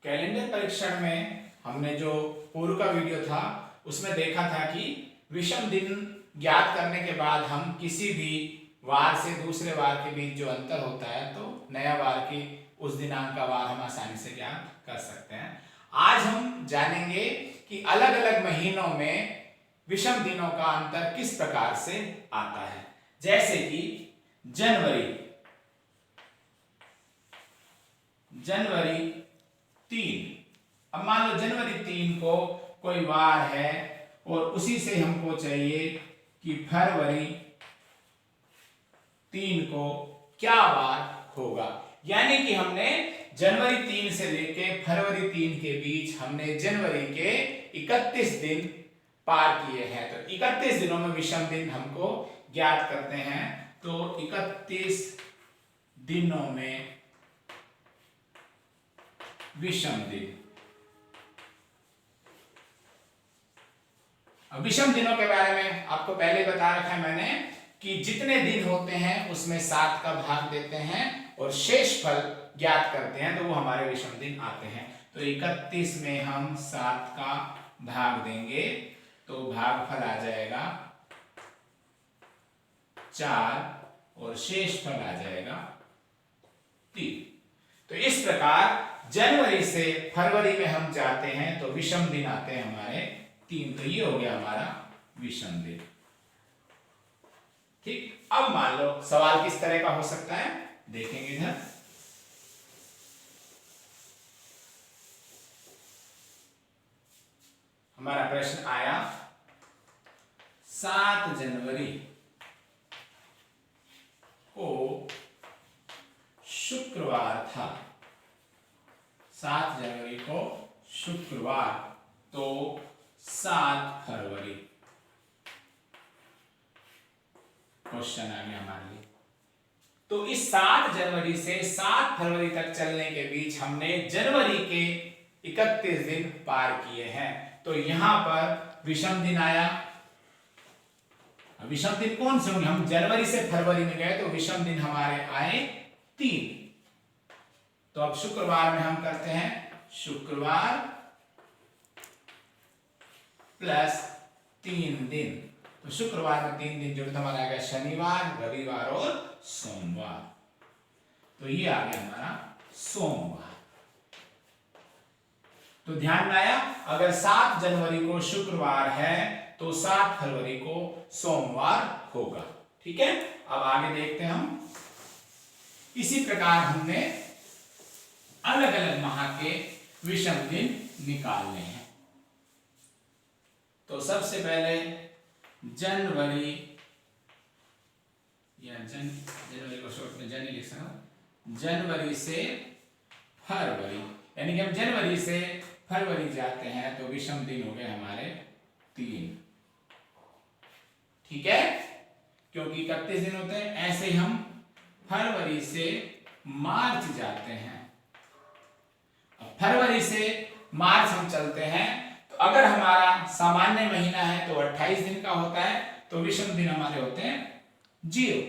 Calendar परीक्षण में हमने जो पूर्व का वीडियो था उसमें देखा था कि विषम दिन ज्ञात करने के बाद हम किसी भी वार से दूसरे वार के बीच जो अंतर होता है तो नया वार की उस दिनांक का वार हम आसानी से ज्ञात कर सकते हैं। आज हम जानेंगे कि अलग अलग महीनों में विषम दिनों का अंतर किस प्रकार से आता है। जैसे कि जनवरी 3। अब मान लो जनवरी 3 को कोई वार है और उसी से हमको चाहिए कि फरवरी 3 को क्या वार होगा। यानी कि हमने जनवरी 3 से लेके फरवरी 3 के बीच हमने जनवरी के 31 दिन पार किए हैं। तो 31 दिनों में विषम दिन हमको ज्ञात करते हैं। तो 31 दिनों में विषम दिन। अब विषम दिनों के बारे में आपको पहले बता रखा है मैंने कि जितने दिन होते हैं उसमें 7 का भाग देते हैं और शेषफल ज्ञात करते हैं तो वो हमारे विषम दिन आते हैं। तो 31 में हम 7 का भाग देंगे तो भागफल आ जाएगा 4 और शेषफल आ जाएगा 3। तो इस प्रकार जनवरी से फरवरी में हम जाते हैं तो विषम दिन आते हैं हमारे 3। तो ये हो गया हमारा विषम दिन। ठीक, अब मान लो सवाल किस तरह का हो सकता है देखेंगे इधर। हमारा प्रश्न आया 7 जनवरी को शुक्रवार था। 7 जनवरी को शुक्रवार तो 7 फरवरी क्वेश्चन आ गया हमारे लिए। तो इस 7 जनवरी से 7 फरवरी तक चलने के बीच हमने जनवरी के 31 दिन पार किए हैं। तो यहां पर विषम दिन आया। विषम दिन कौन से होंगे? हम जनवरी से फरवरी में गए तो विषम दिन हमारे आए 3। तो अब शुक्रवार में हम करते हैं शुक्रवार प्लस 3 दिन। तो शुक्रवार में 3 दिन जुड़ता हमारा आ गया शनिवार, रविवार और सोमवार। तो ये आ गया हमारा सोमवार। तो ध्यान में आया, अगर 7 जनवरी को शुक्रवार है तो 7 फरवरी को सोमवार होगा। ठीक है, अब आगे देखते हैं हम। इसी प्रकार हमने अलग अलग माह के विषम दिन निकालने हैं। तो सबसे पहले जनवरी या जनवरी को शॉर्ट में जन लिख सकते, जनवरी से फरवरी, यानी कि हम जनवरी से फरवरी जाते हैं तो विषम दिन हो गए हमारे 3। ठीक है, क्योंकि 31 दिन होते हैं। ऐसे ही हम फरवरी से मार्च जाते हैं। अब फरवरी से मार्च हम चलते हैं तो अगर हमारा सामान्य महीना है तो 28 दिन का होता है तो विषम दिन हमारे होते हैं 0।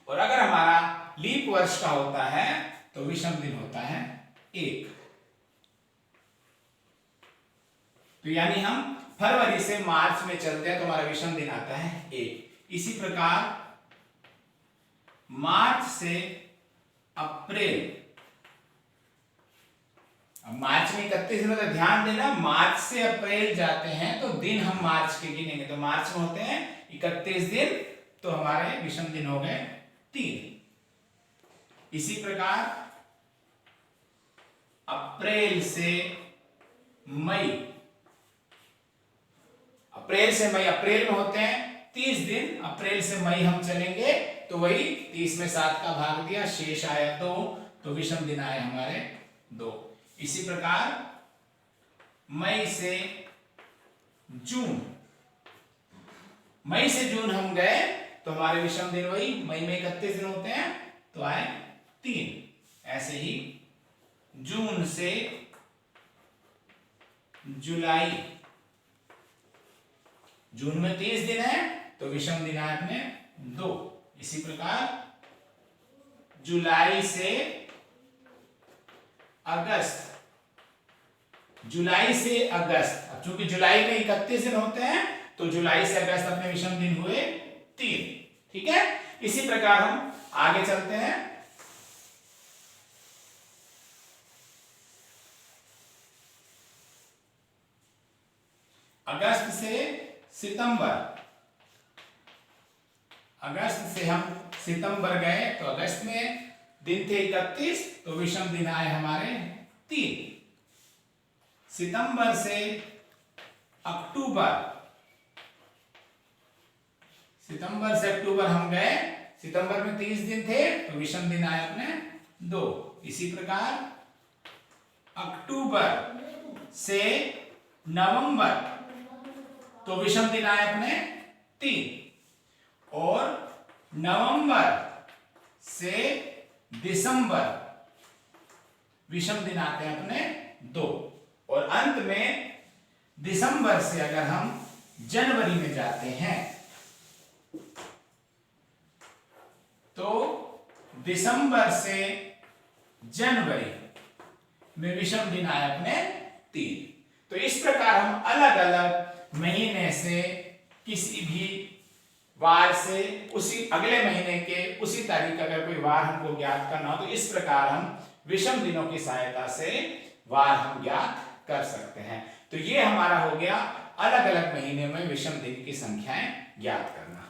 और अगर हमारा लीप वर्ष का होता है तो विषम दिन होता है 1। तो यानी हम फरवरी से मार्च में चलते हैं तो हमारा विषम दिन आता है 1। इसी प्रकार मार्च से अप्रैल, अब मार्च में 31 दिन होता है, ध्यान देना मार्च से अप्रैल जाते हैं तो दिन हम मार्च के गिनेंगे। तो मार्च में होते हैं 31 दिन तो हमारे विषम दिन हो गए 3। इसी प्रकार अप्रैल से मई, अप्रैल से मई, अप्रैल में होते हैं 30 दिन। अप्रैल से मई हम चलेंगे तो वही 30 में 7 का भाग दिया, शेष आया 2। तो विषम दिन आए हमारे 2। इसी प्रकार मई से जून, मई से जून हम गए तो हमारे विषम दिन वही, मई में 31 दिन होते हैं तो आए 3। ऐसे ही जून से जुलाई, जून में 30 दिन है तो विषम दिन आए अपने 2। इसी प्रकार जुलाई से अगस्त, जुलाई से अगस्त, अब चूंकि जुलाई में 31 दिन होते हैं तो जुलाई से अगस्त अपने विषम दिन हुए 3। ठीक है, इसी प्रकार हम आगे चलते हैं। अगस्त से सितंबर, अगस्त से हम सितंबर गए तो अगस्त में दिन थे 31 तो विषम दिन आए हमारे 3। सितंबर से अक्टूबर, सितंबर से अक्टूबर हम गए, सितंबर में 30 दिन थे तो विषम दिन आए अपने 2। इसी प्रकार अक्टूबर से नवंबर तो विषम दिन आए अपने 3, और नवंबर से दिसंबर विषम दिन आते हैं अपने 2, और अंत में दिसंबर से अगर हम जनवरी में जाते हैं तो दिसंबर से जनवरी में विषम दिन आए अपने 3। तो इस प्रकार हम अलग अलग महीने से किसी भी वार से उसी अगले महीने के उसी तारीख का अगर कोई वार हमको ज्ञात करना हो तो इस प्रकार हम विषम दिनों की सहायता से वार हम ज्ञात कर सकते हैं। तो ये हमारा हो गया अलग अलग महीने में विषम दिन की संख्याएं ज्ञात करना।